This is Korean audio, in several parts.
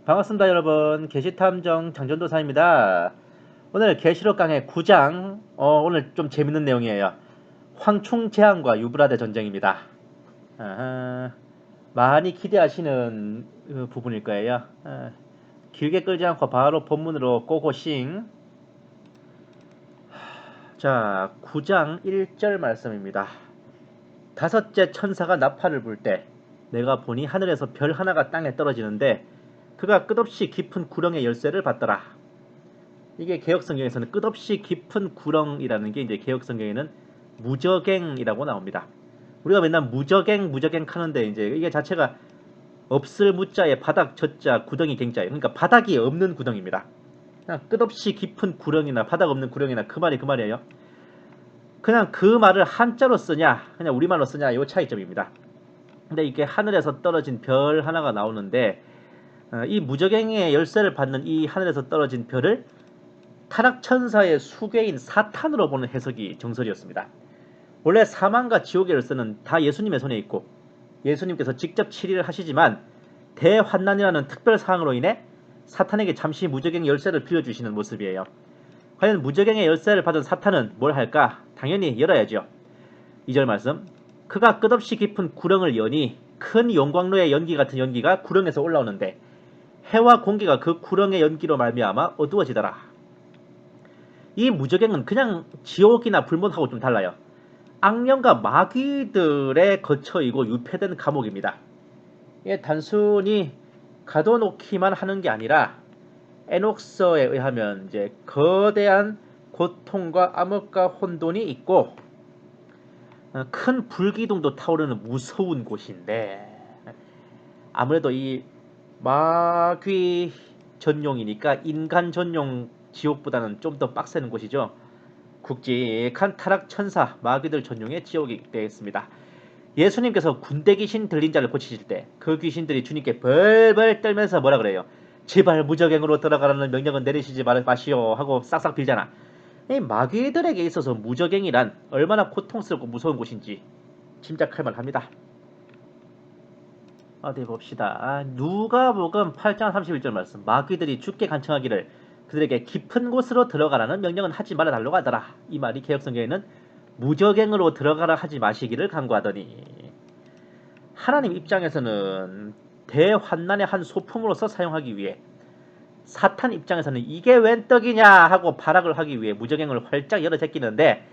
반갑습니다 여러분. 계시탐정 장전도사입니다. 오늘 계시록 강의 9장 오늘 좀 재밌는 내용이에요. 황충 제한과 유브라데 전쟁입니다. 아하, 많이 기대하시는 부분일 거예요. 길게 끌지 않고 바로 본문으로 고고싱. 자, 9장 1절 말씀입니다. 다섯째 천사가 나팔을 불 때 내가 보니 하늘에서 별 하나가 땅에 떨어지는데 그가 끝없이 깊은 구렁의 열쇠를 받더라. 이게 개혁성경에서는 끝없이 깊은 구렁이라는 게 이제 개혁성경에는 무저갱이라고 나옵니다. 우리가 맨날 무저갱 하는데 이제 이게 자체가 없을 무자에 바닥 젖자 구덩이 갱자예요. 그러니까 바닥이 없는 구덩입니다. 그냥 끝없이 깊은 구렁이나 바닥 없는 구렁이나 그 말이 그 말이에요. 그냥 그 말을 한자로 쓰냐 그냥 우리말로 쓰냐 이 차이점입니다. 근데 이게 하늘에서 떨어진 별 하나가 나오는데 이 무저갱의 열쇠를 받는 이 하늘에서 떨어진 별을 타락천사의 수괴인 사탄으로 보는 해석이 정설이었습니다. 원래 사망과 지옥의 열쇠는 다 예수님의 손에 있고 예수님께서 직접 치리를 하시지만 대환난이라는 특별 사항으로 인해 사탄에게 잠시 무저갱의 열쇠를 빌려주시는 모습이에요. 과연 무저갱의 열쇠를 받은 사탄은 뭘 할까? 당연히 열어야죠. 2절 말씀. 그가 끝없이 깊은 구렁을 여니 큰 용광로의 연기 같은 연기가 구렁에서 올라오는데 해와 공기가 그 구렁의 연기로 말미암아 어두워지더라. 이 무저갱은 그냥 지옥이나 불못하고 좀 달라요. 악령과 마귀들의 거처이고 유폐된 감옥입니다. 이게 단순히 가둬놓기만 하는 게 아니라 에녹서에 의하면 이제 거대한 고통과 암흑과 혼돈이 있고 큰 불기둥도 타오르는 무서운 곳인데 아무래도 이 마귀 전용이니까 인간 전용 지옥보다는 좀 더 빡세는 곳이죠. 굵직한 타락천사 마귀들 전용의 지옥이 되겠습니다. 예수님께서 군대 귀신 들린 자를 고치실 때 그 귀신들이 주님께 벌벌 떨면서 뭐라 그래요? 제발 무저갱으로 들어가라는 명령은 내리시지 마시오 하고 싹싹 빌잖아. 이 마귀들에게 있어서 무저갱이란 얼마나 고통스럽고 무서운 곳인지 짐작할 만합니다. 어디 봅시다. 누가복음 8장 31절 말씀. 마귀들이 죽게 간청하기를 그들에게 깊은 곳으로 들어가라는 명령은 하지 말아달라고 하더라. 이 말이 개혁성경에는 무저갱으로 들어가라 하지 마시기를 간구하더니 하나님 입장에서는 대환난의 한 소품으로서 사용하기 위해 사탄 입장에서는 이게 웬 떡이냐 하고 발악을 하기 위해 무저갱을 활짝 열어 제끼는데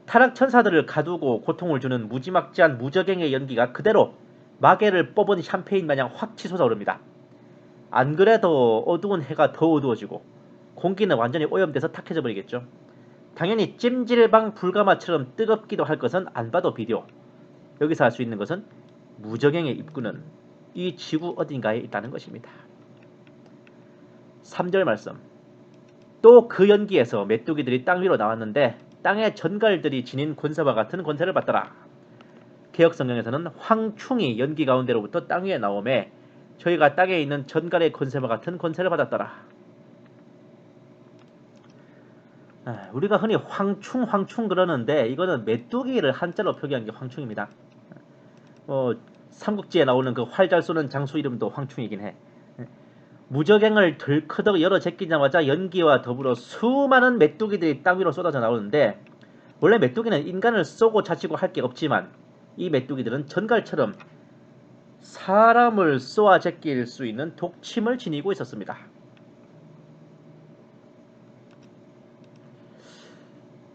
타락천사들을 가두고 고통을 주는 무지막지한 무저갱의 연기가 그대로 마개를 뽑은 샴페인 마냥 확 치솟아 오릅니다. 안 그래도 어두운 해가 더 어두워지고 공기는 완전히 오염돼서 탁해져 버리겠죠. 당연히 찜질방 불가마처럼 뜨겁기도 할 것은 안 봐도 비디오. 여기서 알 수 있는 것은 무저갱의 입구는 이 지구 어딘가에 있다는 것입니다. 3절 말씀. 또 그 연기에서 메뚜기들이 땅 위로 나왔는데 땅의 전갈들이 지닌 권세와 같은 권세를 받더라. 개혁성경에서는 황충이 연기 가운데로부터 땅 위에 나오매 저희가 땅에 있는 전갈의 권세와 같은 권세를 받았더라. 우리가 흔히 황충 그러는데 이거는 메뚜기를 한자로 표기한 게 황충입니다. 삼국지에 나오는 그 활 잘 쏘는 장수 이름도 황충이긴 해. 무저갱을 덜커덕 열어 제끼자마자 연기와 더불어 수많은 메뚜기들이 땅 위로 쏟아져 나오는데 원래 메뚜기는 인간을 쏘고 자치고 할 게 없지만 이 메뚜기들은 전갈처럼 사람을 쏘아 제낄 수 있는 독침을 지니고 있었습니다.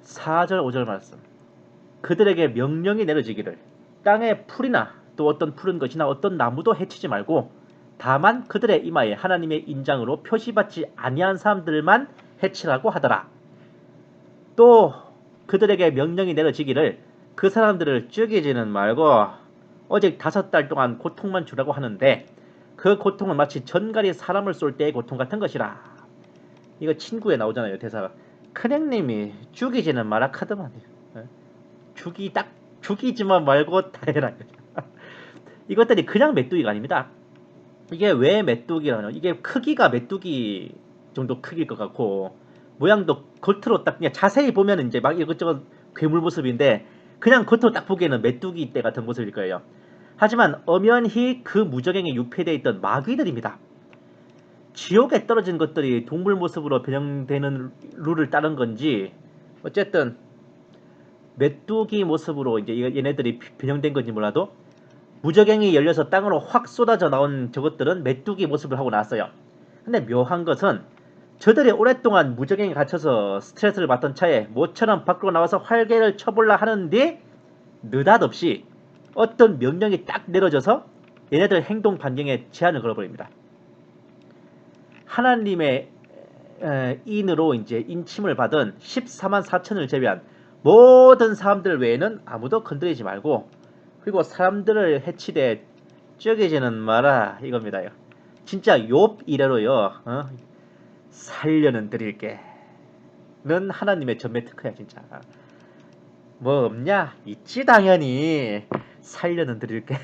4절 5절 말씀. 그들에게 명령이 내려지기를 땅의 풀이나 또 어떤 푸른 것이나 어떤 나무도 해치지 말고 다만 그들의 이마에 하나님의 인장으로 표시받지 아니한 사람들만 해치라고 하더라. 또 그들에게 명령이 내려지기를 그 사람들을 죽이지는 말고 오직 5달 동안 고통만 주라고 하는데 그 고통은 마치 전갈이 사람을 쏠 때의 고통 같은 것이라. 이거 친구에 나오잖아요 대사가. 큰형님이 죽이지는 마라 카드만 죽이지만 말고 다 해라. 이것들이 그냥 메뚜기가 아닙니다. 이게 왜 메뚜기라뇨? 이게 크기가 메뚜기 정도 크기일 것 같고 모양도 겉으로 딱 그냥 자세히 보면 이제 막 이것저것 괴물 모습인데 그냥 겉으로 딱 보기에는 메뚜기 떼 같은 모습일 거예요. 하지만 엄연히 그 무저갱에 유폐되어 있던 마귀들입니다. 지옥에 떨어진 것들이 동물 모습으로 변형되는 룰을 따른 건지 어쨌든 메뚜기 모습으로 이제 얘네들이 변형된 건지 몰라도 무저갱이 열려서 땅으로 확 쏟아져 나온 저것들은 메뚜기 모습을 하고 나왔어요. 근데 묘한 것은 저들이 오랫동안 무저갱이 갇혀서 스트레스를 받던 차에 모처럼 밖으로 나와서 활개를 쳐볼라 하는데 느닷없이 어떤 명령이 딱 내려져서 얘네들 행동 반경에 제한을 걸어버립니다. 하나님의 인으로 이제 인침을 받은 14만 4천을 제외한 모든 사람들 외에는 아무도 건드리지 말고, 그리고 사람들을 해치되 쪼개지는 마라 이겁니다. 진짜 욥 이래로요. 살려는 드릴게 는 하나님의 전매 특허야 진짜. 뭐 없냐? 있지 당연히. 살려는 드릴게.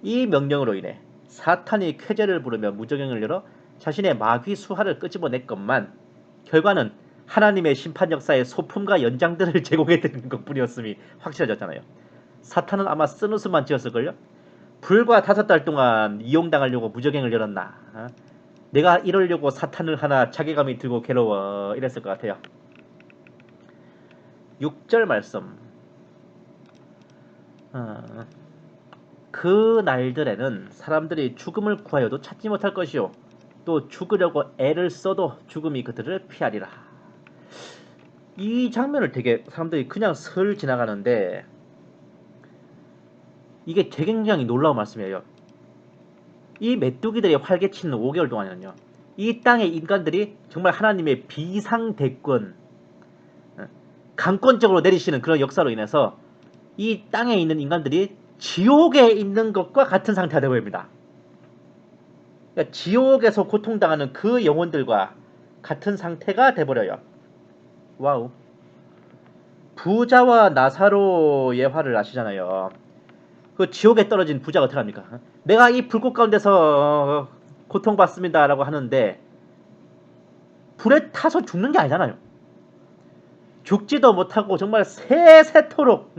이 명령으로 인해 사탄이 쾌제를 부르며 무저갱을 열어 자신의 마귀 수하를 끄집어냈건만 결과는 하나님의 심판 역사의 소품과 연장들을 제공해드리는 것뿐이었음이 확실해졌잖아요. 사탄은 아마 쓴웃음만 지었을걸요? 불과 5달 동안 이용당하려고 무저갱을 열었나? 내가 이러려고 사탄을 하나 자괴감이 들고 괴로워 이랬을 것 같아요. 6절 말씀. 그 날들에는 사람들이 죽음을 구하여도 찾지 못할 것이요 또 죽으려고 애를 써도 죽음이 그들을 피하리라. 이 장면을 되게 사람들이 그냥 슬 지나가는데 이게 되게 굉장히 놀라운 말씀이에요. 이 메뚜기들이 활개치는 5개월 동안은요, 이 땅의 인간들이 정말 하나님의 비상대권, 강권적으로 내리시는 그런 역사로 인해서 이 땅에 있는 인간들이 지옥에 있는 것과 같은 상태가 되어버립니다. 그러니까 지옥에서 고통당하는 그 영혼들과 같은 상태가 돼버려요. 와우. 부자와 나사로 예화를 아시잖아요. 그 지옥에 떨어진 부자가 어떻게 합니까? 내가 이 불꽃 가운데서 고통받습니다 라고 하는데 불에 타서 죽는 게 아니잖아요. 죽지도 못하고 정말 세세토록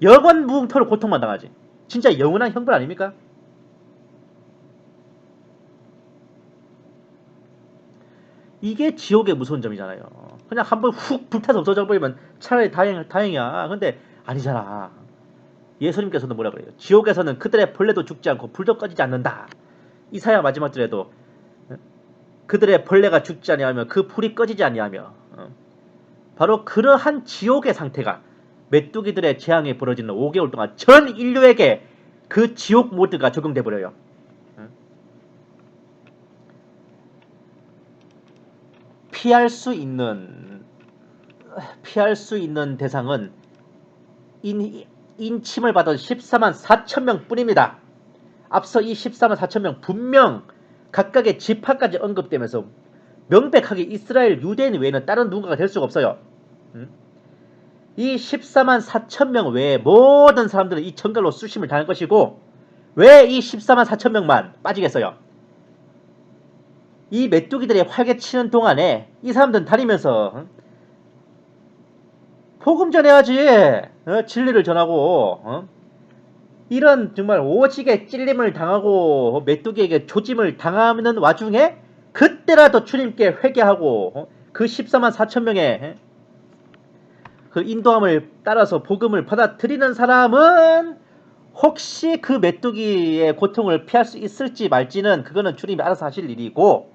영원 무궁토록 고통만 당하지. 진짜 영원한 형벌 아닙니까? 이게 지옥의 무서운 점이잖아요. 그냥 한번 훅 불타서 없어져 버리면 차라리 다행이야. 근데 아니잖아. 예수님께서도 뭐라 그래요? 지옥에서는 그들의 벌레도 죽지 않고 불도 꺼지지 않는다. 이사야 마지막 절에도 그들의 벌레가 죽지 아니하며 그 불이 꺼지지 아니하며, 바로 그러한 지옥의 상태가 메뚜기들의 재앙이 벌어지는 5개월 동안 전 인류에게 그 지옥 모드가 적용돼 버려요. 피할 수 있는 대상은 인침을 받은 14만 4천 명 뿐입니다. 앞서 이 14만 4천 명 분명 각각의 지파까지 언급되면서 명백하게 이스라엘 유대인 외에는 다른 누군가가 될 수가 없어요. 이 14만 4천 명 외에 모든 사람들은 이 정갈로 수심을 당할 것이고, 왜 이 14만 4천 명만 빠지겠어요? 이 메뚜기들이 활개치는 동안에 이 사람들은 다니면서 복음 전해야지. 진리를 전하고, 이런 정말 오직에 찔림을 당하고 메뚜기에게 조짐을 당하는 와중에 그때라도 주님께 회개하고 그 14만 4천 명의 그 인도함을 따라서 복음을 받아들이는 사람은 혹시 그 메뚜기의 고통을 피할 수 있을지 말지는 그거는 주님이 알아서 하실 일이고,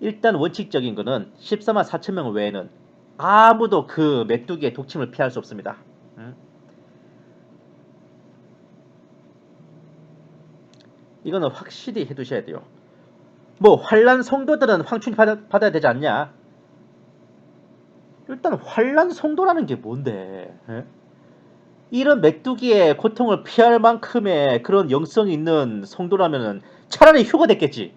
일단 원칙적인 거는 14만 4천 명 외에는 아무도 그 메뚜기의 독침을 피할 수 없습니다. 이거는 확실히 해두셔야 돼요. 뭐 환란 성도들은 황춘 받아야 되지 않냐? 일단 환란 성도라는 게 뭔데? 이런 메뚜기의 고통을 피할 만큼의 그런 영성이 있는 성도라면은 차라리 휴거 됐겠지.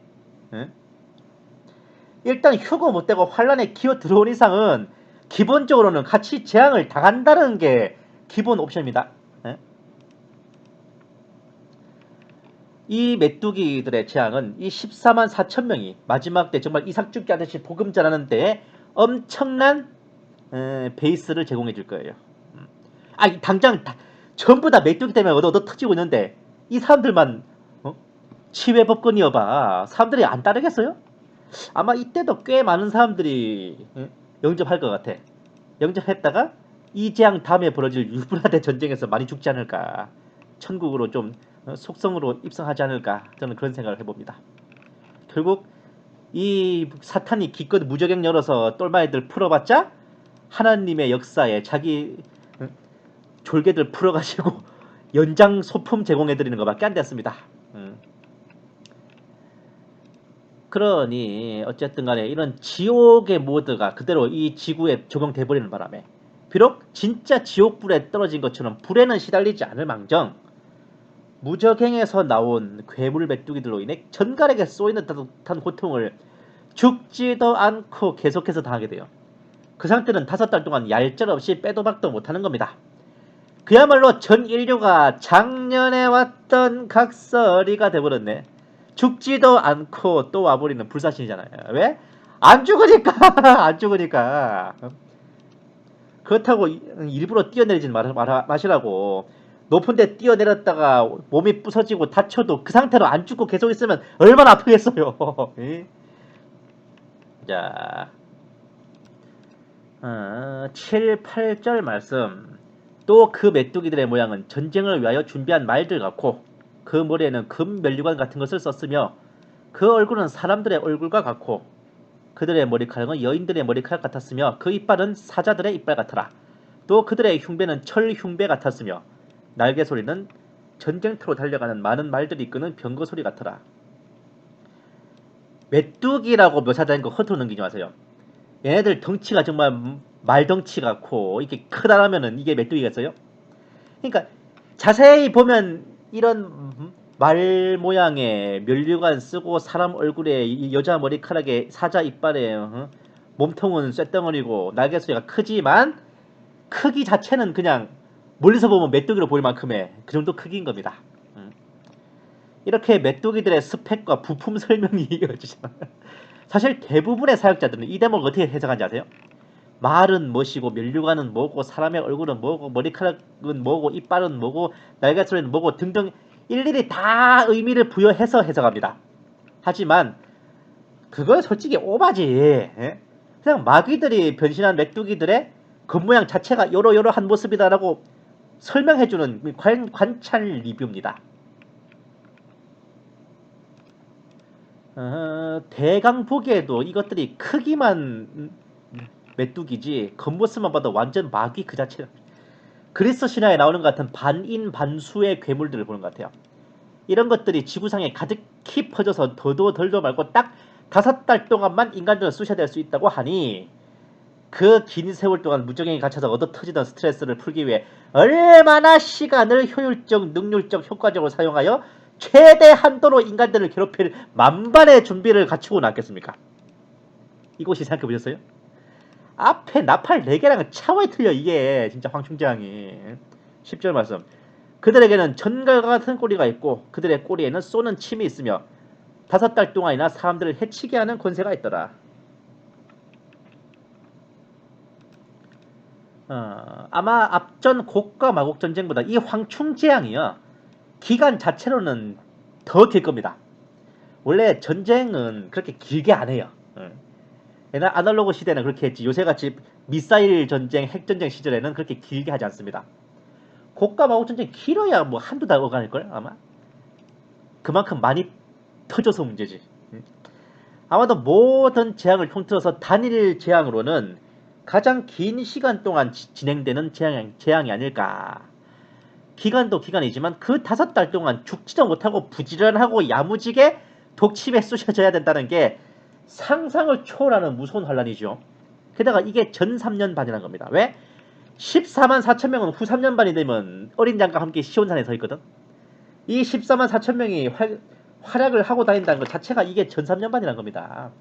일단 휴거 못되고 환란에 기어 들어온 이상은 기본적으로는 같이 재앙을 당한다는 게 기본 옵션입니다. 이 메뚜기들의 재앙은 이 14만 4천 명이 마지막 때 정말 이삭 죽게 하듯이 복음 전하는데 엄청난 베이스를 제공해 줄 거예요. 당장 전부 다 메뚜기 때문에 얻어 터지고 있는데 이 사람들만 치외법권이어봐. 사람들이 안 따르겠어요? 아마 이때도 꽤 많은 사람들이 영접할 것 같아. 영접했다가 이 재앙 다음에 벌어질 유브라데 전쟁에서 많이 죽지 않을까. 천국으로 좀 속성으로 입성하지 않을까. 저는 그런 생각을 해봅니다. 결국 이 사탄이 기껏 무저갱 열어서 똘마이들 풀어봤자 하나님의 역사에 자기 졸개들 풀어가지고 연장 소품 제공해드리는 것밖에 안 됐습니다. 그러니 어쨌든 간에 이런 지옥의 모드가 그대로 이 지구에 적용돼버리는 바람에 비록 진짜 지옥불에 떨어진 것처럼 불에는 시달리지 않을 망정 무적행에서 나온 괴물 메뚜기들로 인해 전갈에게 쏘이는 듯한 고통을 죽지도 않고 계속해서 당하게 돼요. 그 상태는 5달 동안 얄짤없이 빼도 박도 못하는 겁니다. 그야말로 전 인류가 작년에 왔던 각설이가 돼버렸네. 죽지도 않고 또 와버리는 불사신이잖아요. 왜? 안 죽으니까. 안 죽으니까. 그렇다고 일부러 뛰어내리진 마시라고. 높은 데 뛰어내렸다가 몸이 부서지고 다쳐도 그 상태로 안 죽고 계속 있으면 얼마나 아프겠어요. 자, 7, 8절 말씀. 또 그 메뚜기들의 모양은 전쟁을 위하여 준비한 말들 같고 그 머리에는 금 면류관 같은 것을 썼으며 그 얼굴은 사람들의 얼굴과 같고 그들의 머리카락은 여인들의 머리카락 같았으며 그 이빨은 사자들의 이빨 같더라. 또 그들의 흉배는 철 흉배 같았으며 날개 소리는 전쟁터로 달려가는 많은 말들이 이끄는 병거 소리 같더라. 메뚜기라고 묘사된 거 허투루 넘기지 마세요. 얘네들 덩치가 정말 말덩치 같고 이렇게 크다라면은 이게 메뚜기겠어요? 그러니까 자세히 보면 이런 말 모양의 면류관 쓰고 사람 얼굴에 여자 머리카락에 사자 이빨에 몸통은 쇳덩어리고 날개 소리가 크지만 크기 자체는 그냥 멀리서 보면 메뚜기로 보일 만큼의 그 정도 크기인 겁니다. 이렇게 메뚜기들의 스펙과 부품 설명이 이어지잖아요. 사실 대부분의 사역자들은 이 대목을 어떻게 해석하는지 아세요? 말은 뭐시고 면류관은 뭐고 사람의 얼굴은 뭐고 머리카락은 뭐고 이빨은 뭐고 날개소리는 뭐고 등등 일일이 다 의미를 부여해서 해석합니다. 하지만 그건 솔직히 오바지. 예? 그냥 마귀들이 변신한 메뚜기들의 겉모양 자체가 요러요러한 모습이다라고 설명해주는 관찰 리뷰입니다. 대강 보기에도 이것들이 크기만 메뚜기지 겉모습만 봐도 완전 마귀 그 자체. 그리스 신화에 나오는 것 같은 반인 반수의 괴물들을 보는 것 같아요. 이런 것들이 지구상에 가득히 퍼져서 더도 덜도 말고 딱 5달 동안만 인간들은 쑤셔댈 수 있다고 하니 그 긴 세월 동안 무정행에 갇혀서 얻어 터지던 스트레스를 풀기 위해 얼마나 시간을 효율적, 능률적, 효과적으로 사용하여 최대 한도로 인간들을 괴롭힐 만반의 준비를 갖추고 났겠습니까? 이곳이 생각해 보셨어요? 앞에 나팔 4개랑은 차원이 틀려 이게 진짜 황충재앙이. 10절 말씀. 그들에게는 전갈과 같은 꼬리가 있고 그들의 꼬리에는 쏘는 침이 있으며 5달 동안이나 사람들을 해치게 하는 권세가 있더라. 아마 앞전 곡과 마곡 전쟁보다 이 황충재앙이요 기간 자체로는 더 길 겁니다. 원래 전쟁은 그렇게 길게 안 해요. 옛날 아날로그 시대는 그렇게 했지. 요새같이 미사일 전쟁, 핵전쟁 시절에는 그렇게 길게 하지 않습니다. 고가 마법 전쟁 길어야 뭐 한두 달 오가닐걸 아마. 그만큼 많이 터져서 문제지. 아마도 모든 재앙을 통틀어서 단일 재앙으로는 가장 긴 시간 동안 진행되는 재앙이 아닐까. 기간도 기간이지만 그 5달 동안 죽지도 못하고 부지런하고 야무지게 독침에 쑤셔져야 된다는 게 상상을 초월하는 무서운 환란이죠. 게다가 이게 전 3년반이라는 겁니다. 왜? 14만 4천 명은 후 3년반이 되면 어린 양과 함께 시온산에 서 있거든. 이 14만 4천 명이 활약을 하고 다닌다는 것 자체가 이게 전 3년반이라는 겁니다.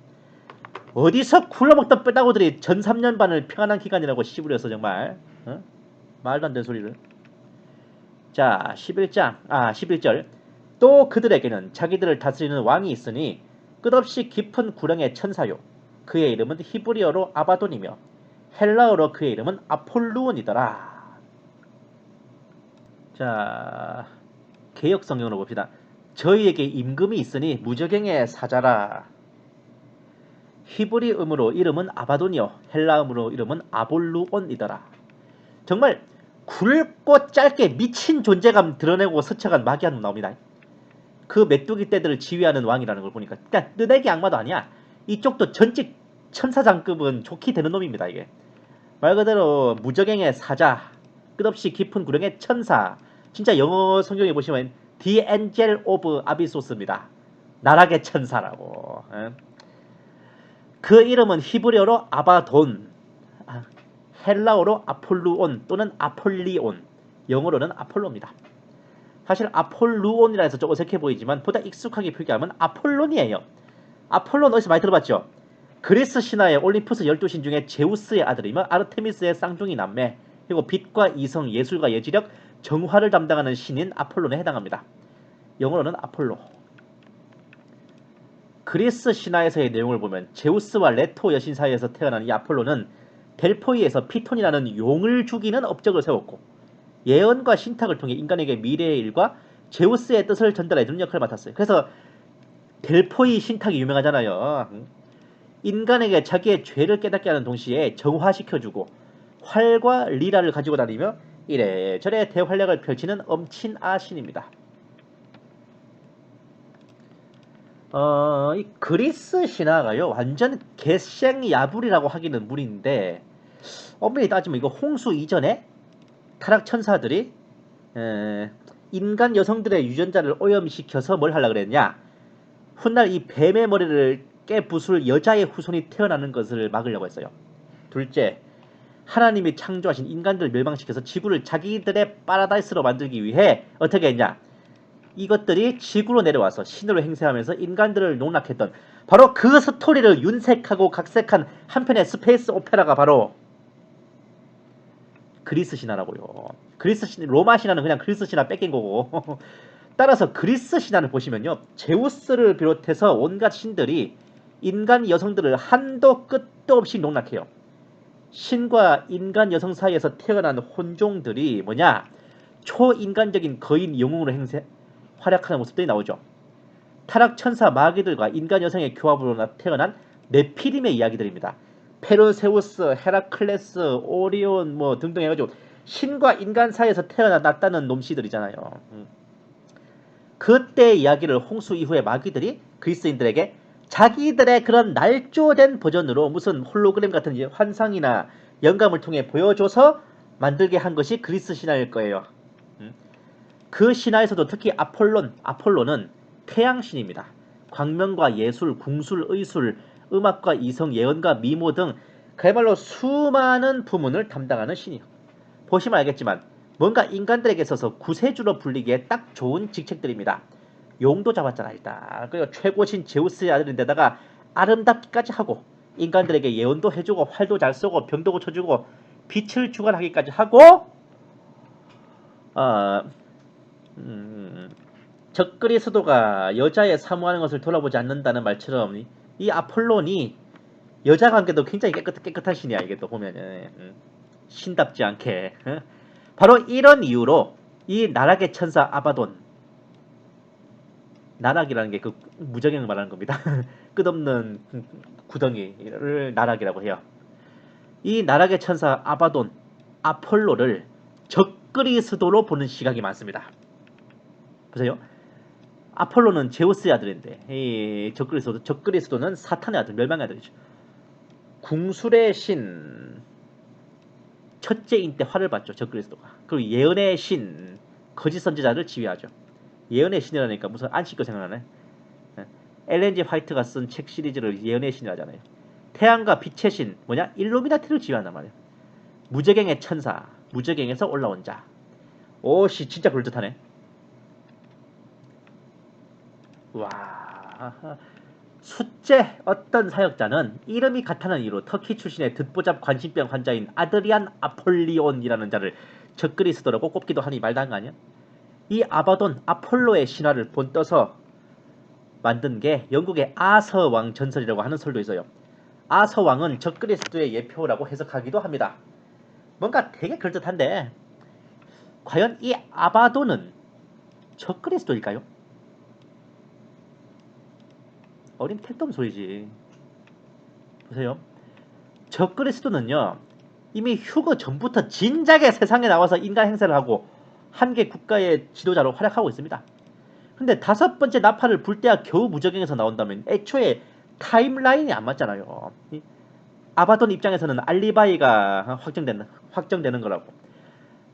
어디서 굴러먹던 빼다고들이 전 3년반을 평안한 기간이라고 씨부려서 정말 말도 안 되는 소리를. 자 11절 또 그들에게는 자기들을 다스리는 왕이 있으니 끝없이 깊은 구렁의 천사요 그의 이름은 히브리어로 아바돈이며 헬라어로 그의 이름은 아폴루온이더라. 자 개혁성경으로 봅시다. 저희에게 임금이 있으니 무저갱의 사자라. 히브리음으로 이름은 아바돈이요 헬라음으로 이름은 아볼루온이더라. 정말 굵고 짧게 미친 존재감 드러내고 스쳐간 마귀한 나옵니다. 그 메뚜기 떼들을 지휘하는 왕이라는 걸 보니까 그냥 뜨내기 악마도 아니야. 이쪽도 전직 천사장급은 좋게 되는 놈입니다. 이게 말 그대로 무저갱의 사자, 끝없이 깊은 구령의 천사. 진짜 영어 성경에 보시면 The Angel of Abysos입니다. 나락의 천사라고. 그 이름은 히브리어로 아바돈, 헬라어로 아폴루온 또는 아폴리온, 영어로는 아폴로입니다. 사실 아폴루온이라 해서 좀 어색해 보이지만 보다 익숙하게 표기하면 아폴론이에요. 아폴론 어디서 많이 들어봤죠? 그리스 신화의 올림푸스 12신 중에 제우스의 아들이며 아르테미스의 쌍둥이 남매, 그리고 빛과 이성, 예술과 예지력, 정화를 담당하는 신인 아폴론에 해당합니다. 영어로는 아폴로. 그리스 신화에서의 내용을 보면 제우스와 레토 여신 사이에서 태어난 이 아폴로는 델포이에서 피톤이라는 용을 죽이는 업적을 세웠고 예언과 신탁을 통해 인간에게 미래의 일과 제우스의 뜻을 전달해주는 역할을 맡았어요. 그래서 델포이 신탁이 유명하잖아요. 인간에게 자기의 죄를 깨닫게 하는 동시에 정화시켜주고 활과 리라를 가지고 다니며 이래저래 대활약을 펼치는 엄친아 신입니다. 이 그리스 신화가요 완전 개생야불이라고 하기는 무리인데 엄밀히 따지면 이거 홍수 이전에 타락 천사들이 인간 여성들의 유전자를 오염시켜서 뭘 하려고 그랬냐, 훗날 이 뱀의 머리를 깨부술 여자의 후손이 태어나는 것을 막으려고 했어요. 둘째, 하나님이 창조하신 인간들을 멸망시켜서 지구를 자기들의 파라다이스로 만들기 위해 어떻게 했냐, 이것들이 지구로 내려와서 신으로 행세하면서 인간들을 농락했던 바로 그 스토리를 윤색하고 각색한 한편의 스페이스 오페라가 바로 그리스 신화라고요. 로마 신화는 그냥 그리스 신화 뺏긴 거고 따라서 그리스 신화를 보시면요, 제우스를 비롯해서 온갖 신들이 인간 여성들을 한도 끝도 없이 농락해요. 신과 인간 여성 사이에서 태어난 혼종들이 뭐냐, 초인간적인 거인 영웅으로 활약하는 모습들이 나오죠. 타락 천사 마귀들과 인간 여성의 교합으로 태어난 네피림의 이야기들입니다. 페르세우스, 헤라클레스, 오리온 뭐 등등 해가지고 신과 인간 사이에서 태어났다는 놈씨들이잖아요. 그때 이야기를 홍수 이후에 마귀들이 그리스인들에게 자기들의 그런 날조된 버전으로 무슨 홀로그램 같은 환상이나 영감을 통해 보여줘서 만들게 한 것이 그리스 신화일 거예요. 그 신화에서도 특히 아폴로는 태양신입니다. 광명과 예술, 궁술, 의술, 음악과 이성, 예언과 미모 등 그야말로 수많은 부문을 담당하는 신이요. 보시면 알겠지만 뭔가 인간들에게 있어서 구세주로 불리기에 딱 좋은 직책들입니다. 용도 잡았잖아 일단. 그리고 최고신 제우스의 아들인데다가 아름답기까지 하고 인간들에게 예언도 해주고 활도 잘 쏘고 병도 고쳐주고 빛을 주관하기까지 하고 적그리스도가 여자의 사모하는 것을 돌아보지 않는다는 말처럼 이 아폴론이 여자 관계도 굉장히 깨끗한 신이야. 이게 또 보면은 신답지 않게 바로 이런 이유로 이 나락의 천사 아바돈, 나락이라는 게 그 무적행을 말하는 겁니다. 끝없는 구덩이를 나락이라고 해요. 이 나락의 천사 아바돈, 아폴로를 적그리스도로 보는 시각이 많습니다. 보세요. 아폴로는 제우스의 아들인데 이 적그리스도는 사탄의 아들, 멸망의 아들이죠. 궁술의 신, 첫째인 때 화를 받죠. 적그리스도가. 그리고 예언의 신, 거짓 선지자를 지휘하죠. 예언의 신이라니까 무슨 안식교 생각나네. 엘렌 G 화이트가 쓴 책 시리즈를 예언의 신이라잖아요. 태양과 빛의 신, 뭐냐? 일루미나티를 지휘한단 말이에요. 무저갱의 천사, 무저갱에서 올라온 자. 오씨, 진짜 그럴듯하네. 와, 숫째 어떤 사역자는 이름이 같다는 이유로 터키 출신의 듣보잡 관심병 환자인 아드리안 아폴리온이라는 자를 적그리스도라고 꼽기도 하니 말도 안 거 아니야? 이 아바돈, 아폴로의 신화를 본떠서 만든 게 영국의 아서 왕 전설이라고 하는 설도 있어요. 아서 왕은 적그리스도의 예표라고 해석하기도 합니다. 뭔가 되게 그럴듯한데 과연 이 아바돈은 적그리스도일까요? 어린 택도 없는 소리지. 보세요. 저 그리스도는요, 이미 휴거 전부터 진작에 세상에 나와서 인간 행세를 하고 한계 국가의 지도자로 활약하고 있습니다. 근데 다섯 번째 나팔을 불 때야 겨우 무적행에서 나온다면 애초에 타임라인이 안 맞잖아요. 아바돈 입장에서는 알리바이가 확정되는 거라고.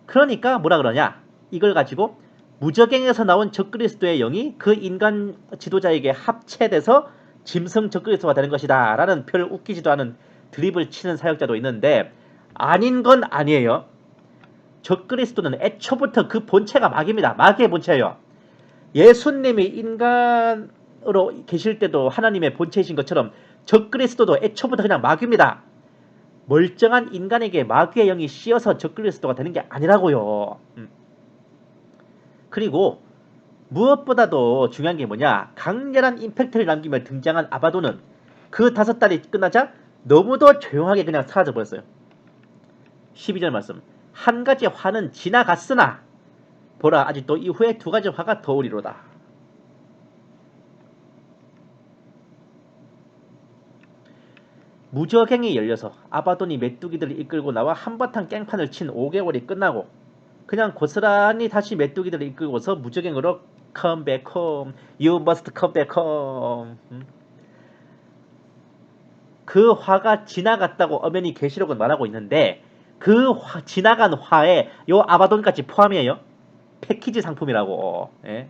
그러니까 뭐라 그러냐? 이걸 가지고 무적행에서 나온 적그리스도의 영이 그 인간 지도자에게 합체돼서 짐승 적그리스도가 되는 것이다 라는 별 웃기지도 않은 드립을 치는 사역자도 있는데, 아닌 건 아니에요. 적그리스도는 애초부터 그 본체가 마귀입니다. 마귀의 본체예요. 예수님이 인간으로 계실 때도 하나님의 본체이신 것처럼 적그리스도도 애초부터 그냥 마귀입니다. 멀쩡한 인간에게 마귀의 영이 씌어서 적그리스도가 되는 게 아니라고요. 그리고 무엇보다도 중요한 게 뭐냐, 강렬한 임팩트를 남기며 등장한 아바돈은 그 다섯 달이 끝나자 너무도 조용하게 그냥 사라져버렸어요. 12절 말씀. 한 가지 화는 지나갔으나 보라, 아직도 이후에 두 가지 화가 더 오리로다. 무적행이 열려서 아바돈이 메뚜기들을 이끌고 나와 한바탕 깽판을 친 5개월이 끝나고 그냥 고스란히 다시 메뚜기들을 이끌고서 무적행으로 come back home, you must come back home. 그 화가 지나갔다고 엄연히 계시록은 말하고 있는데, 그 지나간 화에 요 아바돈까지 포함이에요. 패키지 상품이라고. 예?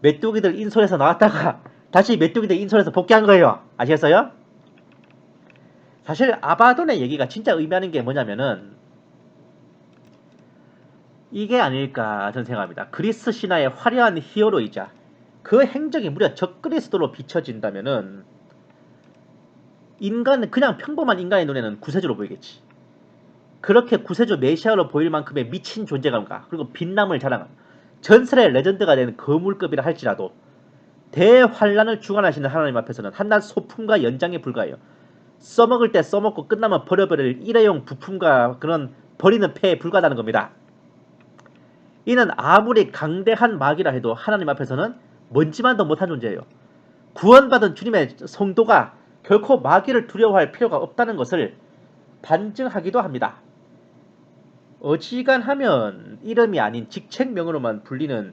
메뚜기들 인솔에서 나왔다가 다시 메뚜기들 인솔에서 복귀한 거예요. 아시겠어요? 사실 아바돈의 얘기가 진짜 의미하는 게 뭐냐면은 이게 아닐까 저는 생각합니다. 그리스 신화의 화려한 히어로이자 그 행적이 무려 적그리스도로 비춰진다면은 인간은, 그냥 평범한 인간의 눈에는 구세주로 보이겠지. 그렇게 구세주 메시아로 보일 만큼의 미친 존재감과 그리고 빛남을 자랑한 전설의 레전드가 된 거물급이라 할지라도 대환란을 주관하시는 하나님 앞에서는 한낱 소품과 연장에 불과해요. 써먹을 때 써먹고 끝나면 버려버릴 일회용 부품과 그런 버리는 폐에 불과하다는 겁니다. 이는 아무리 강대한 마귀라 해도 하나님 앞에서는 먼지만도 못한 존재예요. 구원받은 주님의 성도가 결코 마귀를 두려워할 필요가 없다는 것을 반증하기도 합니다. 어지간하면 이름이 아닌 직책명으로만 불리는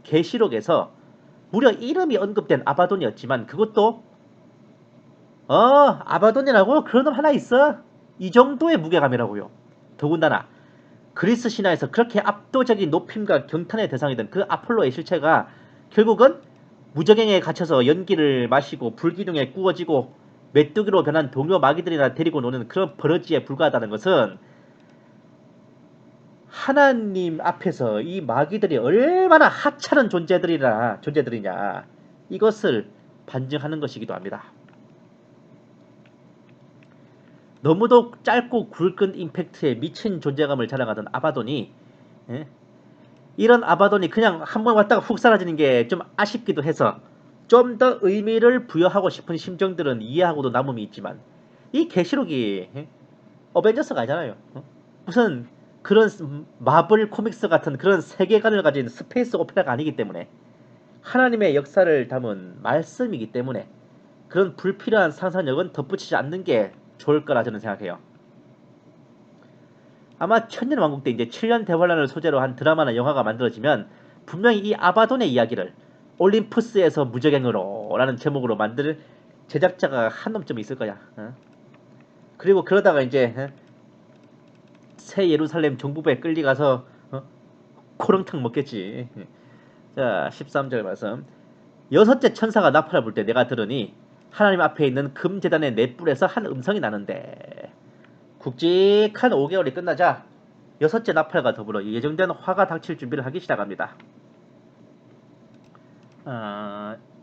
계시록에서 무려 이름이 언급된 아바돈이었지만 그것도 아바돈이라고? 그런 놈 하나 있어? 이 정도의 무게감이라고요. 더군다나 그리스 신화에서 그렇게 압도적인 높임과 경탄의 대상이 된 그 아폴로의 실체가 결국은 무적행에 갇혀서 연기를 마시고 불기둥에 구워지고 메뚜기로 변한 동료 마귀들이나 데리고 노는 그런 버러지에 불과하다는 것은 하나님 앞에서 이 마귀들이 얼마나 하찮은 존재들이냐, 이것을 반증하는 것이기도 합니다. 너무도 짧고 굵은 임팩트에 미친 존재감을 자랑하던 아바돈이, 예? 이런 아바돈이 그냥 한번 왔다가 훅 사라지는 게 좀 아쉽기도 해서 좀 더 의미를 부여하고 싶은 심정들은 이해하고도 남음이 있지만, 이 계시록이 어벤져스가 아니잖아요. 무슨 그런 마블 코믹스 같은 그런 세계관을 가진 스페이스 오페라가 아니기 때문에, 하나님의 역사를 담은 말씀이기 때문에 그런 불필요한 상상력은 덧붙이지 않는 게 좋을 거라 저는 생각해요. 아마 천년왕국 때 이제 7년 대환란을 소재로 한 드라마나 영화가 만들어지면 분명히 이 아바돈의 이야기를 올림푸스에서 무적행으로 라는 제목으로 만들 제작자가 한 놈쯤 있을 거야. 그리고 그러다가 이제 새 예루살렘 정부부에 끌려가서 코렁탕 먹겠지. 자, 13절 말씀. 여섯째 천사가 나팔을 불 때 내가 들으니 하나님 앞에 있는 금제단의 넷불에서 한 음성이 나는데, 굵직한 5개월이 끝나자 여섯째 나팔과 더불어 예정된 화가 닥칠 준비를 하기 시작합니다.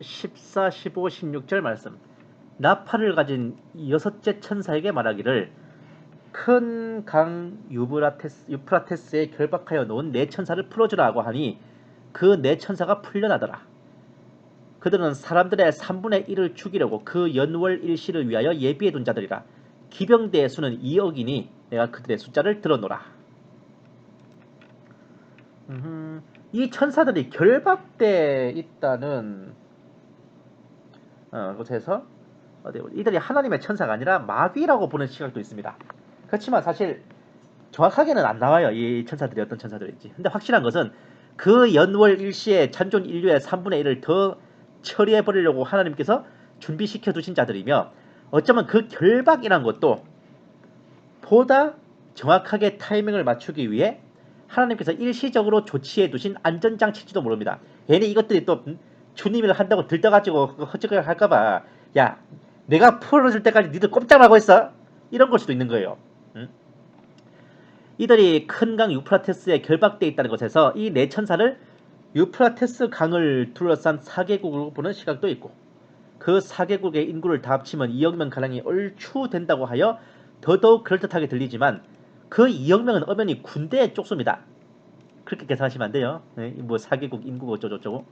14, 15, 16절 말씀. 나팔을 가진 여섯째 천사에게 말하기를 큰 강 유프라테스에 결박하여 놓은 네 천사를 풀어주라고 하니 그 네 천사가 풀려나더라. 그들은 사람들의 3분의 1을 죽이려고 그 연월 일시를 위하여 예비해둔 자들이라. 기병대의 수는 2억이니 내가 그들의 숫자를 들어노라. 이 천사들이 결박돼 있다는 곳에서 이들이 하나님의 천사가 아니라 마귀라고 보는 시각도 있습니다. 그렇지만 사실 정확하게는 안 나와요. 이 천사들이 어떤 천사들인지. 근데 확실한 것은 그 연월 일시에 잔존 인류의 3분의 1을 더 처리해 버리려고 하나님께서 준비시켜 두신 자들이며, 어쩌면 그 결박이란 것도 보다 정확하게 타이밍을 맞추기 위해 하나님께서 일시적으로 조치해 두신 안전장치일지도 모릅니다. 괜히 이것들이 또 주님을 한다고 들떠가지고 헛짓거리 할까봐, 야 내가 풀어줄 때까지 니들 꼼짝 말고 있어, 이런 걸 수도 있는 거예요. 이들이 큰 강 유프라테스에 결박되어 있다는 것에서 이 네 천사를 유프라테스 강을 둘러싼 4개국으로 보는 시각도 있고, 그 4개국의 인구를 다 합치면 2억 명 가량이 얼추 된다고 하여 더더욱 그럴듯하게 들리지만, 그 2억 명은 엄연히 군대에 쪽수입니다. 그렇게 계산하시면 안 돼요. 네, 뭐 4개국 인구가 어쩌고저쩌고.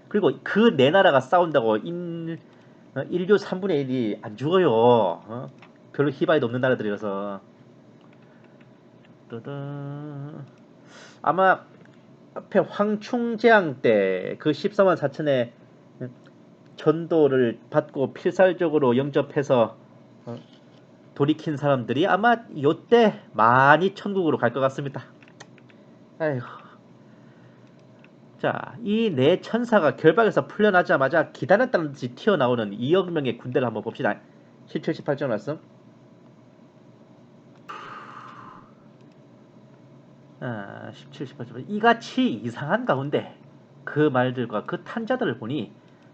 그리고 그 네 나라가 싸운다고 인류 3분의 1이 안 죽어요. 별로 희망이 없는 나라들이라서. 아마 앞에 황충재앙 때 그 14만 4천의 전도를 받고 필살적으로 영접해서 돌이킨 사람들이 아마 요때 많이 천국으로 갈 것 같습니다. 아이고. 자, 이 네 천사가 결박에서 풀려나자마자 기다렸다는 듯이 튀어나오는 2억 명의 군대를 한번 봅시다. 17, 18절 말씀. 17, 18절. 이같이 이상한 가운데 그 말들과 그 탄자들을 보니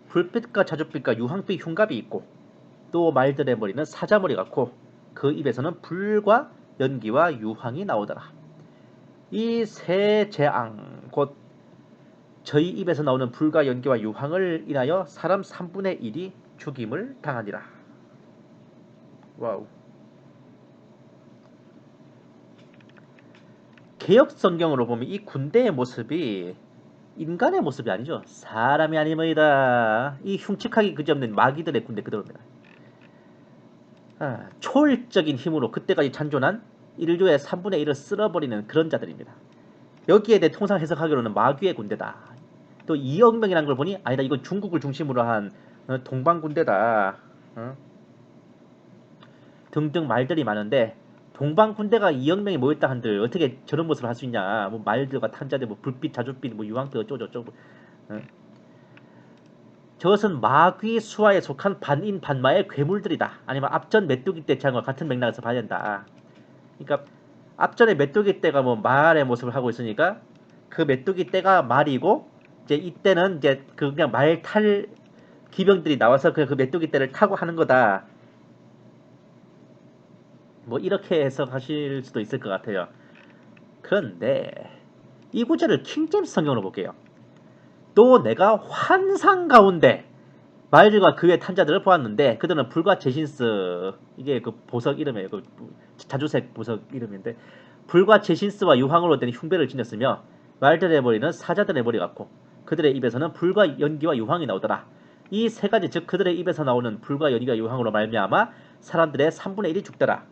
불빛과 자줏빛과 유황빛 흉갑이 있고, 또 말들의 머리는 사자머리 같고 그 입에서는 불과 연기와 유황이 나오더라. 이 세 재앙, 곧 저희 입에서 나오는 불과 연기와 유황을 인하여 사람 3분의 1이 죽임을 당하니라. 와우. 개역 성경으로 보면 이 군대의 모습이 인간의 모습이 아니죠. 사람이 아니머이다. 이 흉측하기 그지없는 마귀들의 군대 그대로입니다. 초월적인 힘으로 그때까지 잔존한 인류의 3분의 1을 쓸어버리는 그런 자들입니다. 여기에 대해 통상 해석하기로는 마귀의 군대다. 또 2억 명이라는 걸 보니 아니다, 이건 중국을 중심으로 한 동방 군대다. 등등 말들이 많은데, 동방 군대가 2억 명이 모였다 한들 어떻게 저런 모습을 할 수 있냐. 뭐 말들과 탄자들, 뭐 불빛, 자줏빛, 뭐 유황빛 어쩌고저쩌고. 저것은 마귀 수하에 속한 반인 반마의 괴물들이다. 아니면 앞전 메뚜기 떼 재앙과 같은 맥락에서 봐야 된다. 그러니까 앞전에 메뚜기 떼가 뭐 말의 모습을 하고 있으니까 그 메뚜기 떼가 말이고, 이제 이때는 이제 그 그냥 말 탈 기병들이 나와서 그 메뚜기 떼를 타고 하는 거다. 뭐 이렇게 해석하실 수도 있을 것 같아요. 그런데 이 구절을 킹제임스 성경으로 볼게요. 또 내가 환상 가운데 말들과 그의 탄자들을 보았는데 그들은 불과 제신스, 이게 그 보석 이름이에요. 그 자주색 보석 이름인데, 불과 제신스와 유황으로 된 흉배를 지녔으며 말들의 머리는 사자들의 머리 같고 그들의 입에서는 불과 연기와 유황이 나오더라. 이 세 가지, 즉 그들의 입에서 나오는 불과 연기와 유황으로 말미암아 사람들의 3분의 1이 죽더라.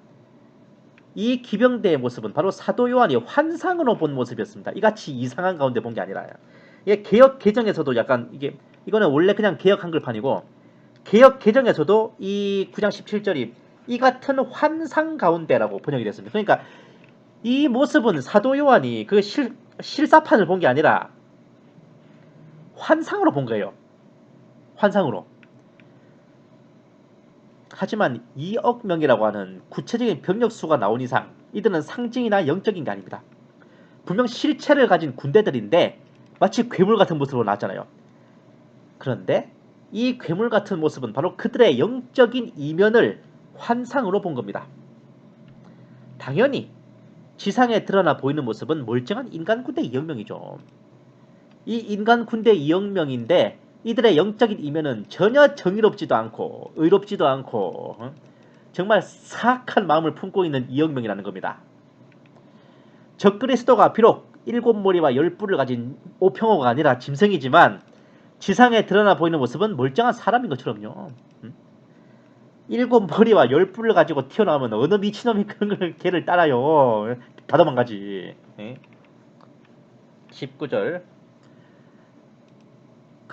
이 기병대의 모습은 바로 사도 요한이 환상으로 본 모습이었습니다. 이같이 이상한 가운데 본 게 아니라요. 이게 개역 개정에서도 약간 이거는 원래 그냥 개역 한글판이고, 개역 개정에서도 이 9장 17절이 이 같은 환상 가운데라고 번역이 됐습니다. 그러니까 이 모습은 사도 요한이 그 실사판을 본 게 아니라 환상으로 본 거예요. 환상으로. 하지만 2억 명이라고 하는 구체적인 병력 수가 나온 이상 이들은 상징이나 영적인 게 아닙니다. 분명 실체를 가진 군대들인데 마치 괴물 같은 모습으로 나왔잖아요. 그런데 이 괴물 같은 모습은 바로 그들의 영적인 이면을 환상으로 본 겁니다. 당연히 지상에 드러나 보이는 모습은 멀쩡한 인간 군대 2억 명이죠. 이 인간 군대 2억 명인데 이들의 영적인 이면은 전혀 정의롭지도 않고 의롭지도 않고 정말 사악한 마음을 품고 있는 2억 명이라는 겁니다. 적그리스도가 비록 7머리와 10뿔을 가진 오평호가 아니라 짐승이지만 지상에 드러나 보이는 모습은 멀쩡한 사람인 것처럼요. 7머리와 10뿔을 가지고 튀어나오면 어느 미친놈이 그런 걸 걔를 따라요. 다 도망가지. 19절.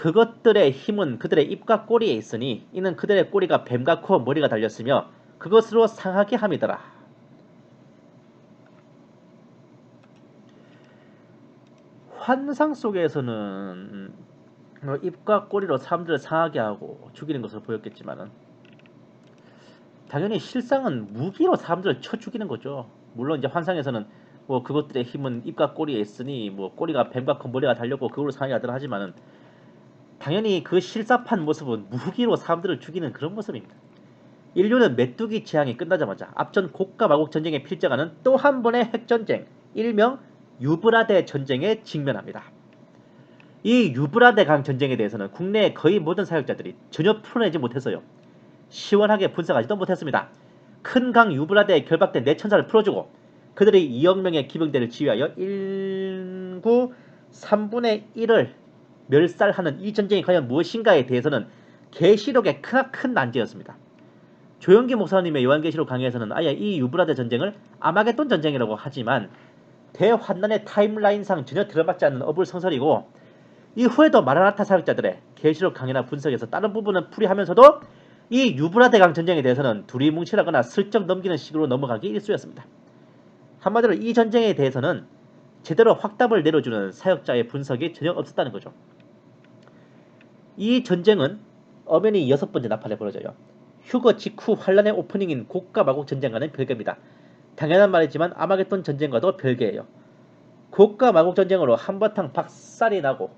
그것들의 힘은 그들의 입과 꼬리에 있으니 이는 그들의 꼬리가 뱀과 코 머리가 달렸으며 그것으로 상하게 함이더라. 환상 속에서는 입과 꼬리로 사람들을 상하게 하고 죽이는 것으로 보였겠지만은 당연히 실상은 무기로 사람들을 쳐 죽이는 거죠. 물론 이제 환상에서는 뭐 그것들의 힘은 입과 꼬리에 있으니 뭐 꼬리가 뱀과 코 머리가 달렸고 그걸로 상하게 하더라 하지만은 당연히 그 실사판 모습은 무기로 사람들을 죽이는 그런 모습입니다. 인류는 메뚜기 재앙이 끝나자마자 앞전 고가 마곡 전쟁에 필적하는 또 한 번의 핵전쟁, 일명 유브라데 전쟁에 직면합니다. 이 유브라데 강 전쟁에 대해서는 국내의 거의 모든 사역자들이 전혀 풀어내지 못했어요. 시원하게 분석하지도 못했습니다. 큰 강 유브라데에 결박된 내천사를 풀어주고 그들의 2억 명의 기병대를 지휘하여 인구 3분의 1을 멸살하는 이 전쟁이 과연 무엇인가에 대해서는 계시록의 크나큰 난제였습니다. 조영기 목사님의 요한계시록 강의에서는 아예 이 유브라데 전쟁을 아마겟돈 전쟁이라고 하지만 대환난의 타임라인상 전혀 들어맞지 않는 어불성설이고 이후에도 마라나타 사역자들의 계시록 강의나 분석에서 다른 부분은 풀이하면서도 이 유브라데 강 전쟁에 대해서는 둘이 뭉치라거나 슬쩍 넘기는 식으로 넘어가기 일쑤였습니다. 한마디로 이 전쟁에 대해서는 제대로 확답을 내려주는 사역자의 분석이 전혀 없었다는 거죠. 이 전쟁은 엄연히 6번째 나팔에 벌어져요. 휴거 직후 환란의 오프닝인 고가 마곡 전쟁과는 별개입니다. 당연한 말이지만 아마겟돈 전쟁과도 별개예요. 고가 마곡 전쟁으로 한바탕 박살이 나고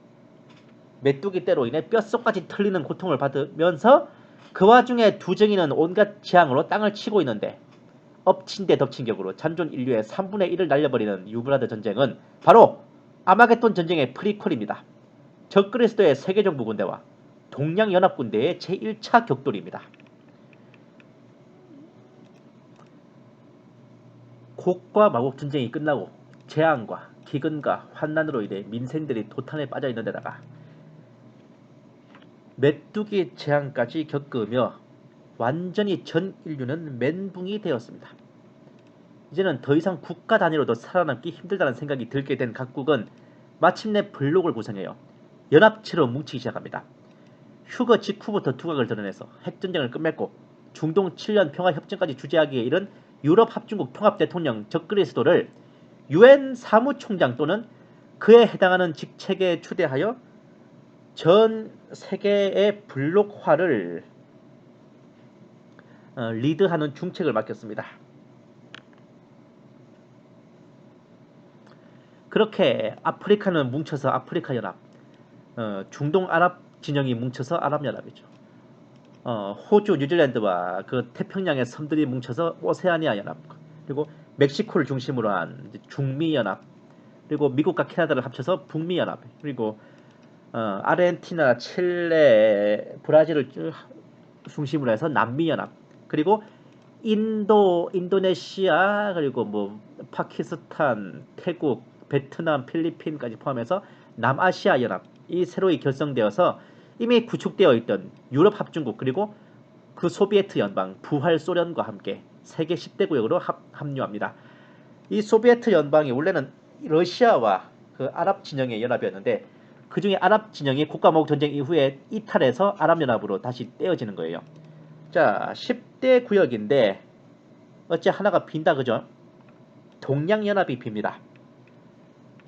메뚜기 떼로 인해 뼛속까지 털리는 고통을 받으면서 그 와중에 두 정의는 온갖 재앙으로 땅을 치고 있는데 엎친 데 덮친 격으로 잔존 인류의 3분의 1을 날려버리는 유브라데 전쟁은 바로 아마겟돈 전쟁의 프리퀄입니다. 적그리스도의 세계정부 군대와 동양연합군대의 제1차 격돌입니다. 곡과 마곡 전쟁이 끝나고 재앙과 기근과 환난으로 인해 민생들이 도탄에 빠져 있는 데다가 메뚜기 재앙까지 겪으며 완전히 전 인류는 멘붕이 되었습니다. 이제는 더 이상 국가 단위로도 살아남기 힘들다는 생각이 들게 된 각국은 마침내 블록을 구성해요. 연합체로 뭉치기 시작합니다. 휴거 직후부터 두각을 드러내서 핵전쟁을 끝맺고 중동 7년 평화협정까지 주재하기에 이른 유럽 합중국 통합대통령 적그리스도를 UN 사무총장 또는 그에 해당하는 직책에 추대하여 전 세계의 블록화를 리드하는 중책을 맡겼습니다. 그렇게 아프리카는 뭉쳐서 아프리카 연합, 중동 아랍 진영이 뭉쳐서 아랍 연합이죠. 호주, 뉴질랜드와 그 태평양의 섬들이 뭉쳐서 오세아니아 연합, 그리고 멕시코를 중심으로 한 중미 연합, 그리고 미국과 캐나다를 합쳐서 북미 연합, 그리고 아르헨티나, 칠레, 브라질을 중심으로 해서 남미 연합, 그리고 인도네시아, 그리고 뭐 파키스탄, 태국, 베트남, 필리핀까지 포함해서 남아시아 연합, 이 새로이 결성되어서 이미 구축되어 있던 유럽 합중국 그리고 그 소비에트 연방, 부활 소련과 함께 세계 10대 구역으로 합류합니다. 이 소비에트 연방이 원래는 러시아와 그 아랍 진영의 연합이었는데 그 중에 아랍 진영이 국가마곡 전쟁 이후에 이탈해서 아랍연합으로 다시 떼어지는 거예요. 자, 10대 구역인데 어째 하나가 빈다 그죠? 동양연합이 빕니다.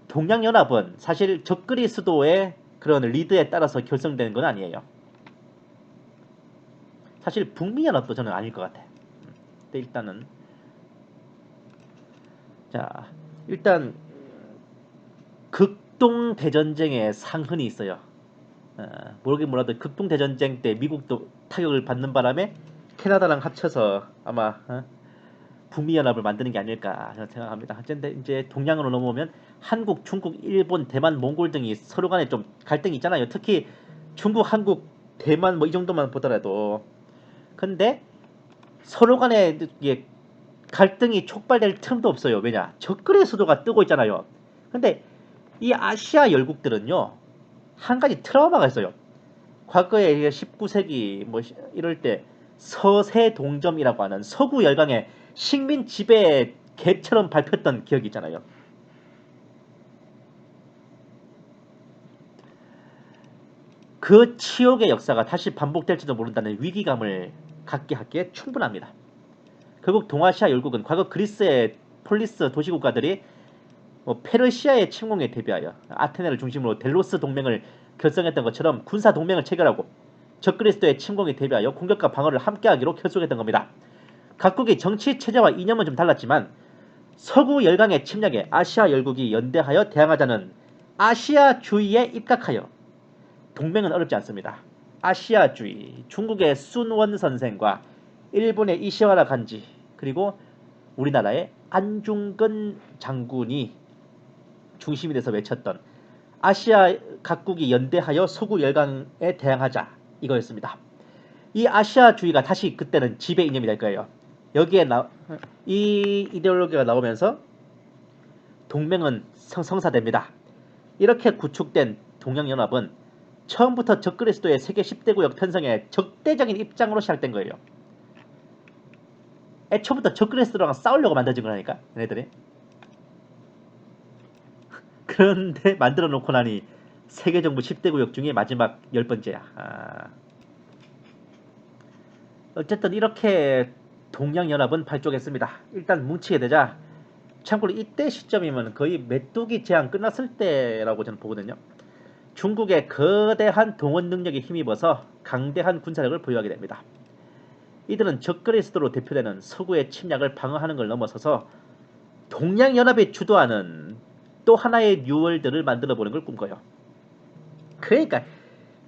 동양연합은 사실 적그리스도의 그런 리드에 따라서 결성되는 건 아니에요. 사실 북미연합도 저는 아닐 것 같아. 근데 일단은 자, 일단 극동 대전쟁에 상흔이 있어요. 모르긴 몰라도 극동 대전쟁 때 미국도 타격을 받는 바람에 캐나다랑 합쳐서 아마 북미 연합을 만드는 게 아닐까 생각합니다. 어쨌든 이제 동양으로 넘어오면 한국, 중국, 일본, 대만, 몽골 등이 서로 간에 좀 갈등이 있잖아요. 특히 중국, 한국, 대만 뭐 이 정도만 보더라도 근데 서로 간에 이게 갈등이 촉발될 틈도 없어요. 왜냐? 적그리스도가 수도가 뜨고 있잖아요. 근데 이 아시아 열국들은요. 한 가지 트라우마가 있어요. 과거에 19세기 뭐 이럴 때 서세 동점이라고 하는 서구 열강의 식민 지배 개처럼 밟혔던 기억이 있잖아요. 그 치욕의 역사가 다시 반복될지도 모른다는 위기감을 갖게 하기에 충분합니다. 결국 동아시아 열국은 과거 그리스의 폴리스 도시국가들이 페르시아의 침공에 대비하여 아테네를 중심으로 델로스 동맹을 결성했던 것처럼 군사 동맹을 체결하고 적그리스도의 침공에 대비하여 공격과 방어를 함께하기로 결속했던 겁니다. 각국의 정치 체제와 이념은 좀 달랐지만 서구 열강의 침략에 아시아 열국이 연대하여 대항하자는 아시아주의에 입각하여 동맹은 어렵지 않습니다. 아시아주의, 중국의 순원 선생과 일본의 이시와라 간지, 그리고 우리나라의 안중근 장군이 중심이 돼서 외쳤던 아시아 각국이 연대하여 서구 열강에 대항하자, 이거였습니다. 이 아시아주의가 다시 그때는 지배 이념이 될 거예요. 여기에 이 이데올로기가 나오면서 동맹은 성사됩니다. 이렇게 구축된 동양연합은 처음부터 적그리스도의 세계 10대 구역 편성에 적대적인 입장으로 시작된 거예요. 애초부터 적그리스도랑 싸우려고 만들어진 거라니까, 얘네들이. 그런데 만들어 놓고 나니 세계 정부 10대 구역 중에 마지막 10번째야. 어쨌든 이렇게 동양연합은 발족했습니다. 일단 뭉치게 되자, 참고로 이때 시점이면 거의 메뚜기 제한 끝났을 때라고 저는 보거든요. 중국의 거대한 동원 능력에 힘입어서 강대한 군사력을 보유하게 됩니다. 이들은 적그리스도로 대표되는 서구의 침략을 방어하는 걸 넘어서서 동양연합이 주도하는 또 하나의 뉴월드를 만들어보는 걸 꿈꿔요. 그러니까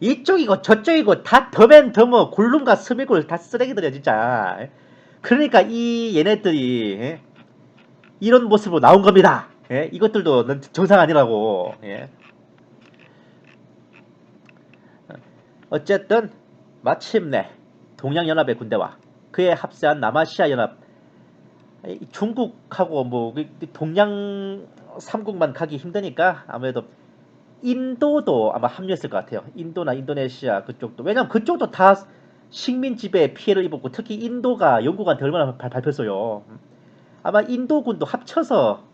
이쪽이고 저쪽이고 다 더맨더머 굴룸과 스미굴 다 쓰레기들이야 진짜. 그러니까 이 얘네들이 이런 모습으로 나온 겁니다. 이것들도 정상 아니라고. 어쨌든 마침내 동양연합의 군대와 그에 합세한 남아시아 연합, 중국하고 동양 3국만 가기 힘드니까 아무래도 인도도 아마 합류했을 것 같아요. 인도나 인도네시아 그쪽도. 왜냐면 그쪽도 다 식민 지배에 피해를 입었고, 특히 인도가 영국한테 얼마나 밟혔어요. 아마 인도군도 합쳐서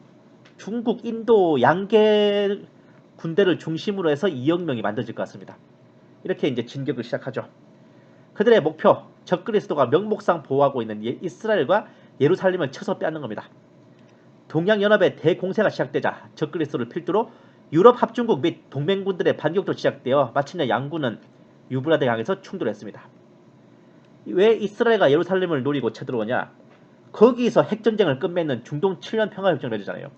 중국, 인도 양계 군대를 중심으로 해서 2억 명이 만들어질 것 같습니다. 이렇게 이제 진격을 시작하죠. 그들의 목표, 적그리스도가 명목상 보호하고 있는 이스라엘과 예루살렘을 쳐서 빼앗는 겁니다. 동양연합의 대공세가 시작되자 적그리스도를 필두로 유럽 합중국 및 동맹군들의 반격도 시작되어 마침내 양군은 유브라데 강에서 충돌했습니다. 왜 이스라엘과 예루살렘을 노리고 쳐들어오냐? 거기서 핵전쟁을 끝맺는 중동 7년 평화협정을 맺었잖아요.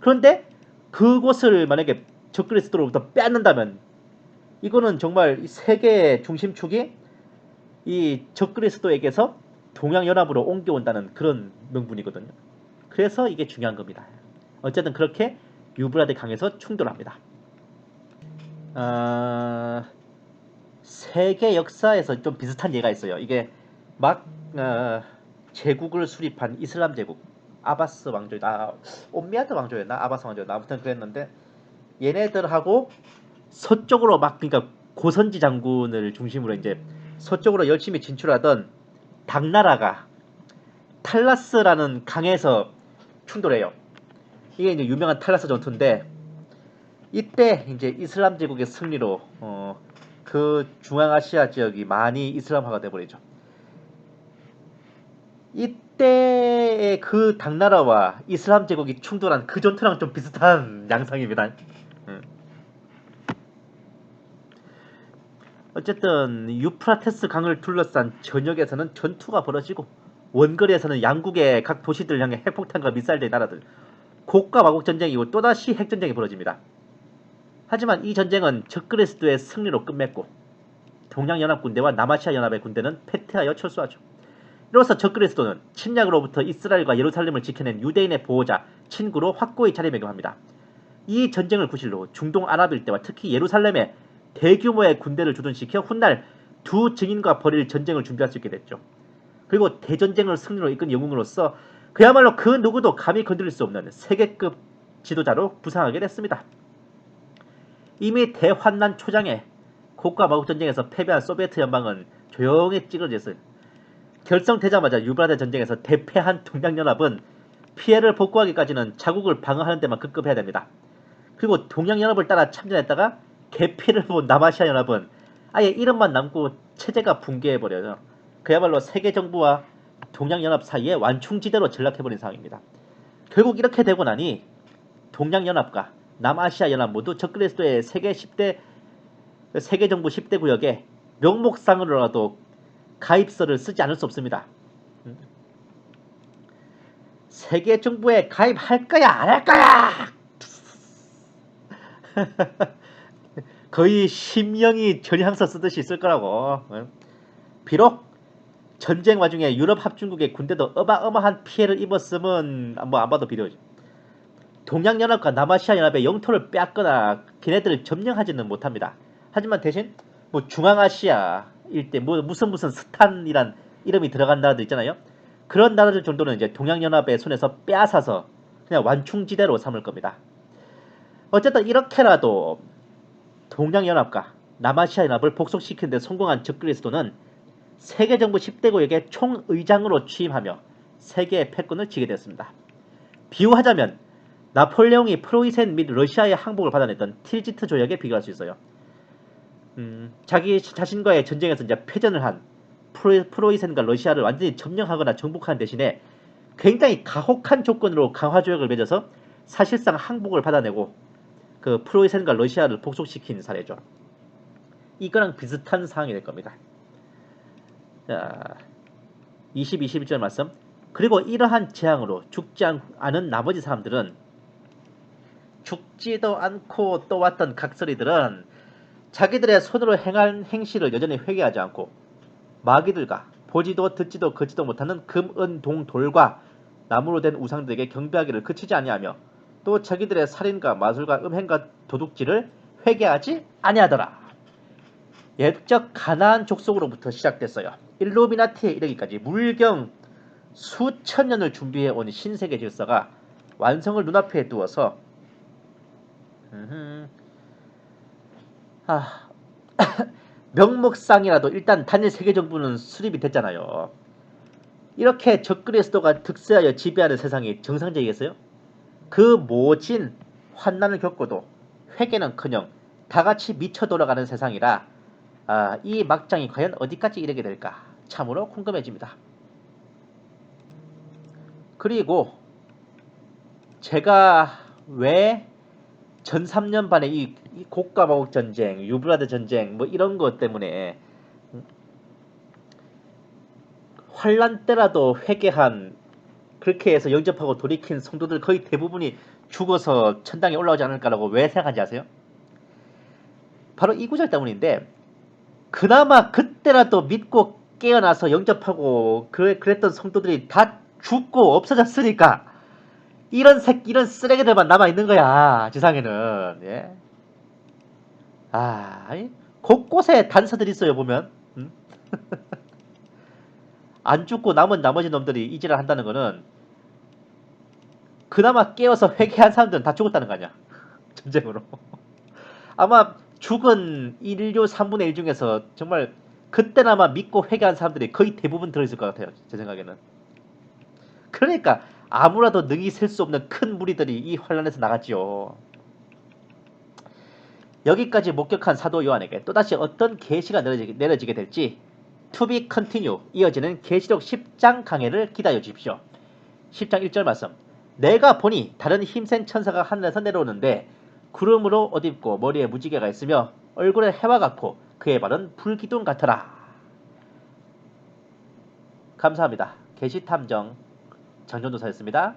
그런데 그곳을 만약에 적그리스도로부터 빼앗는다면 이거는 정말 세계의 중심축이 이 적그리스도에게서 동양연합으로 옮겨온다는 그런 명분이거든요. 그래서 이게 중요한 겁니다. 어쨌든 그렇게 유브라데 강에서 충돌합니다. 세계 역사에서 좀 비슷한 예가 있어요. 이게 막 제국을 수립한 이슬람 제국, 아바스 왕조였나, 옴미아드 왕조였나, 아바스 왕조였나, 아무튼 그랬는데 얘네들하고 서쪽으로 그러니까 고선지 장군을 중심으로 이제 서쪽으로 열심히 진출하던 당나라가 탈라스라는 강에서 충돌해요. 이게 이제 유명한 탈라스 전투인데, 이때 이제 이슬람 제국의 승리로 그 중앙아시아 지역이 많이 이슬람화가 돼버리죠. 이때의 그 당나라와 이슬람 제국이 충돌한 그 전투랑 좀 비슷한 양상입니다. 어쨌든 유프라테스 강을 둘러싼 전역에서는 전투가 벌어지고, 원거리에서는 양국의 각 도시들을 향해 핵폭탄과 미사일들이 날아들 곡과 마곡 전쟁이고 또다시 핵전쟁이 벌어집니다. 하지만 이 전쟁은 적그리스도의 승리로 끝맺고 동양연합군대와 남아시아 연합의 군대는 패퇴하여 철수하죠. 이로써 적그리스도는 침략으로부터 이스라엘과 예루살렘을 지켜낸 유대인의 보호자, 친구로 확고히 자리매김합니다. 이 전쟁을 구실로 중동 아랍 일대와 특히 예루살렘에 대규모의 군대를 주둔시켜 훗날 두 증인과 벌일 전쟁을 준비할 수 있게 됐죠. 그리고 대전쟁을 승리로 이끈 영웅으로서 그야말로 그 누구도 감히 건드릴 수 없는 세계급 지도자로 부상하게 됐습니다. 이미 대환난 초장에 곡과 마곡 전쟁에서 패배한 소비에트 연방은 조용히 찌그러졌어요. 결성되자마자 유브라데 전쟁에서 대패한 동양연합은 피해를 복구하기까지는 자국을 방어하는 데만 급급해야 됩니다. 그리고 동양연합을 따라 참전했다가 개피를 본 남아시아 연합은 아예 이름만 남고 체제가 붕괴해버려요. 그야말로 세계 정부와 동양연합 사이에 완충지대로 전락해버린 상황입니다. 결국 이렇게 되고 나니 동양연합과 남아시아 연합 모두 적그리스도의 세계 정부 10대 구역에 명목상으로라도 가입서를 쓰지 않을 수 없습니다. 세계 정부에 가입할 거야, 안 할 거야? 거의 심령이 전향서 쓰듯이 쓸 거라고. 비록 전쟁 와중에 유럽 합중국의 군대도 어마어마한 피해를 입었음은 뭐 안 봐도 비료죠. 동양연합과 남아시아 연합의 영토를 빼앗거나 걔네들을 점령하지는 못합니다. 하지만 대신 뭐 중앙아시아 일대 뭐 무슨 스탄이란 이름이 들어간 나라들 있잖아요. 그런 나라들 정도는 이제 동양연합의 손에서 빼앗아서 그냥 완충지대로 삼을 겁니다. 어쨌든 이렇게라도 동양연합과 남아시아 연합을 복속시키는 데 성공한 적그리스도는 세계정부 10대 구역의 총의장으로 취임하며 세계의 패권을 쥐게 되었습니다. 비유하자면 나폴레옹이 프로이센 및 러시아의 항복을 받아냈던 틸지트 조약에 비교할 수 있어요. 자기 자신과의 전쟁에서 이제 패전을 한 프로이센과 러시아를 완전히 점령하거나 정복하는 대신에 굉장히 가혹한 조건으로 강화 조약을 맺어서 사실상 항복을 받아내고 그 프로이센과 러시아를 복속시킨 사례죠. 이거랑 비슷한 상황이 될 겁니다. 자, 20, 21절 말씀. 그리고 이러한 재앙으로 죽지 않은 나머지 사람들은 죽지도 않고 또 왔던 각설이들은 자기들의 손으로 행한 행실을 여전히 회개하지 않고 마귀들과 보지도 듣지도 걷지도 못하는 금, 은, 동, 돌과 나무로 된 우상들에게 경배하기를 그치지 아니하며 또 자기들의 살인과 마술과 음행과 도둑질을 회개하지 아니하더라. 옛적 가나안 족속으로부터 시작됐어요. 일루미나티에 이르기까지 물경 수천 년을 준비해온 신세계 질서가 완성을 눈앞에 두어서 명목상이라도 일단 단일 세계정부는 수립이 됐잖아요. 이렇게 적그리스도가 득세하여 지배하는 세상이 정상적이겠어요? 그 모진 환난을 겪고도 회개는커녕 다같이 미쳐 돌아가는 세상이라 이 막장이 과연 어디까지 이르게 될까 참으로 궁금해집니다. 그리고 제가 왜 전 3년 반의 이 고가마법 전쟁, 유브라데 전쟁 뭐 이런 것 때문에 환란 때라도 회개한 그렇게 해서 영접하고 돌이킨 성도들 거의 대부분이 죽어서 천당에 올라오지 않을까라고 왜 생각하지 아세요? 바로 이 구절 때문인데 그나마 그때라도 믿고 깨어나서 영접하고 그랬던 성도들이 다 죽고 없어졌으니까 이런 쓰레기들만 남아있는 거야 지상에는. 예? 곳곳에 단서들이 있어요 보면. 안 죽고 남은 나머지 놈들이 이질을 한다는 거는 그나마 깨어서 회개한 사람들은 다 죽었다는 거 아니야 전쟁으로. 아마 죽은 인류 3분의 1 중에서 정말 그때나마 믿고 회개한 사람들이 거의 대부분 들어있을 것 같아요 제 생각에는. 그러니까 아무라도 능히 셀 수 없는 큰 무리들이 이 환란에서 나갔지요. 여기까지 목격한 사도 요한에게 또다시 어떤 계시가 내려지게 될지 To be continue 이어지는 계시록 10장 강해를 기다려 주십시오. 10장 1절 말씀. 내가 보니 다른 힘센 천사가 하늘에서 내려오는데 구름으로 옷 입고 머리에 무지개가 있으며 얼굴에 해와 같고 그의 발은 불기둥 같더라. 감사합니다. 계시탐정 장전도사였습니다.